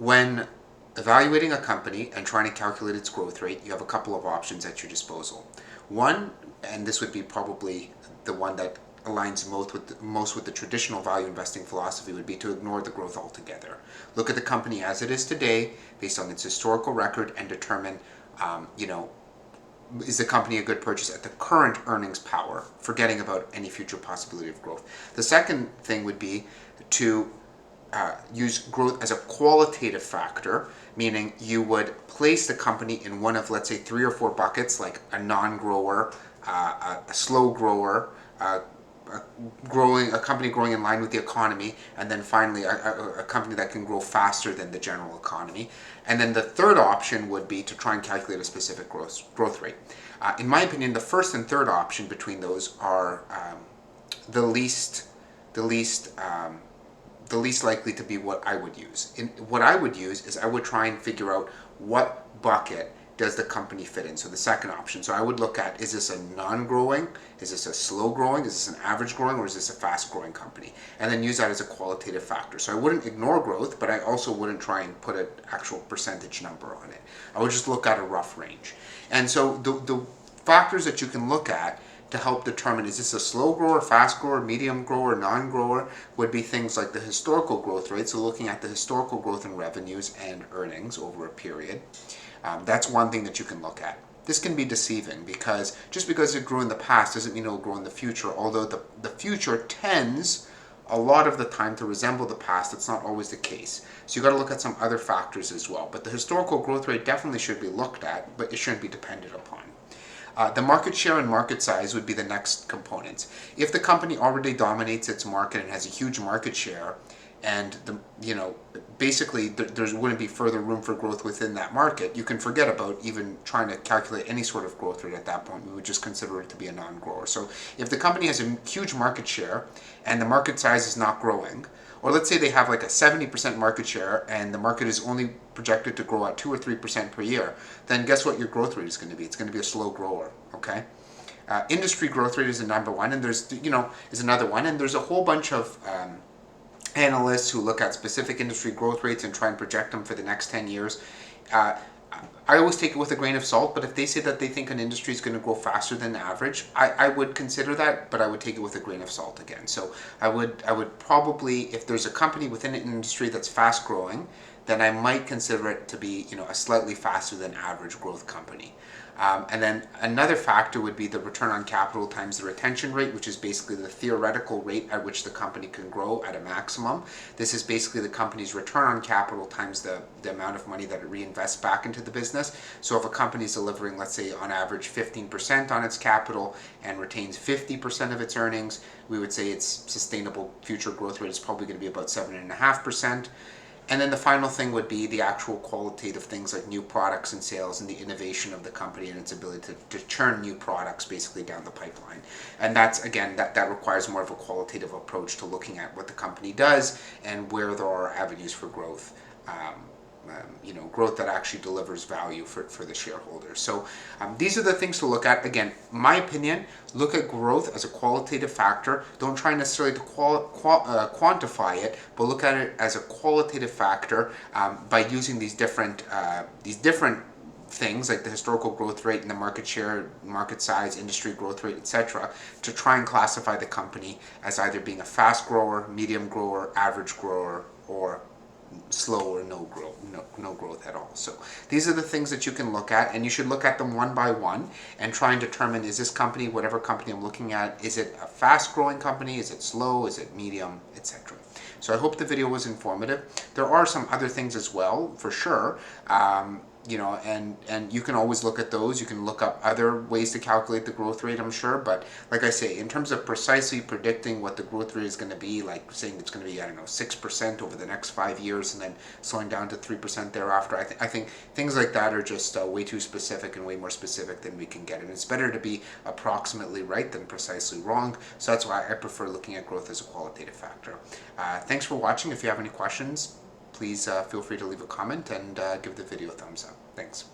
When evaluating a company and trying to calculate its growth rate, you have a couple of options at your disposal. One, and this would be probably the one that aligns most with the traditional value investing philosophy, would be to ignore the growth altogether. Look at the company as it is today, based on its historical record, and determine, is the company a good purchase at the current earnings power, forgetting about any future possibility of growth. The second thing would be to use growth as a qualitative factor, meaning you would place the company in one of, let's say, 3 or 4 buckets, like a non-grower, a slow grower, a company growing in line with the economy, and then finally a company that can grow faster than the general economy. And then the third option would be to try and calculate a specific growth rate. In my opinion, the first and third option between those are the least likely to be what I would use. What I would use is I would try and figure out what bucket does the company fit in. So the second option. So I would look at, is this a non-growing? Is this a slow growing? Is this an average growing? Or is this a fast growing company? And then use that as a qualitative factor. So I wouldn't ignore growth, but I also wouldn't try and put an actual percentage number on it. I would just look at a rough range. And so the factors that you can look at to help determine, is this a slow grower, fast grower, medium grower, non-grower, would be things like the historical growth rate. So looking at the historical growth in revenues and earnings over a period. That's one thing that you can look at. This can be deceiving because just because it grew in the past doesn't mean it will grow in the future, although the future tends a lot of the time to resemble the past. It's not always the case. So you got to look at some other factors as well. But the historical growth rate definitely should be looked at, but it shouldn't be depended upon. The market share and market size would be the next components. If the company already dominates its market and has a huge market share, and basically there wouldn't be further room for growth within that market, you can forget about even trying to calculate any sort of growth rate at that point. We would just consider it to be a non-grower. So if the company has a huge market share and the market size is not growing, or let's say they have like a 70% market share and the market is only projected to grow at 2 or 3% per year, then guess what your growth rate is going to be? It's going to be a slow grower, okay? Industry growth rate is the number one, and there's, is another one, and there's a whole bunch of analysts who look at specific industry growth rates and try and project them for the next 10 years. I always take it with a grain of salt, but if they say that they think an industry is going to grow faster than average, I would consider that, but I would take it with a grain of salt again. So I would probably, if there's a company within an industry that's fast growing, then I might consider it to be, a slightly faster than average growth company. And then another factor would be the return on capital times the retention rate, which is basically the theoretical rate at which the company can grow at a maximum. This is basically the company's return on capital times the amount of money that it reinvests back into the business. So if a company is delivering, let's say, on average 15% on its capital and retains 50% of its earnings, we would say its sustainable future growth rate is probably going to be about 7.5%. And then the final thing would be the actual qualitative things like new products and sales and the innovation of the company and its ability to churn new products basically down the pipeline. And that's, again, that requires more of a qualitative approach to looking at what the company does and where there are avenues for growth. Growth that actually delivers value for the shareholders. So these are the things to look at. Again, my opinion, look at growth as a qualitative factor. Don't try necessarily to quantify it, but look at it as a qualitative factor by using these different things like the historical growth rate and the market share, market size, industry growth rate, etc., to try and classify the company as either being a fast grower, medium grower, average grower, or slow or no growth at all. So these are the things that you can look at, and you should look at them one by one and try and determine, is this company, whatever company I'm looking at, is it a fast growing company, is it slow, is it medium, etc. So I hope the video was informative. There are some other things as well, for sure. And you can always look at those. You can look up other ways to calculate the growth rate, I'm sure. But like I say, in terms of precisely predicting what the growth rate is going to be, like saying it's going to be, 6% over the next 5 years and then slowing down to 3% thereafter, I think things like that are just way too specific and way more specific than we can get. And it's better to be approximately right than precisely wrong. So that's why I prefer looking at growth as a qualitative factor. Thanks for watching. If you have any questions, please feel free to leave a comment and give the video a thumbs up. Thanks.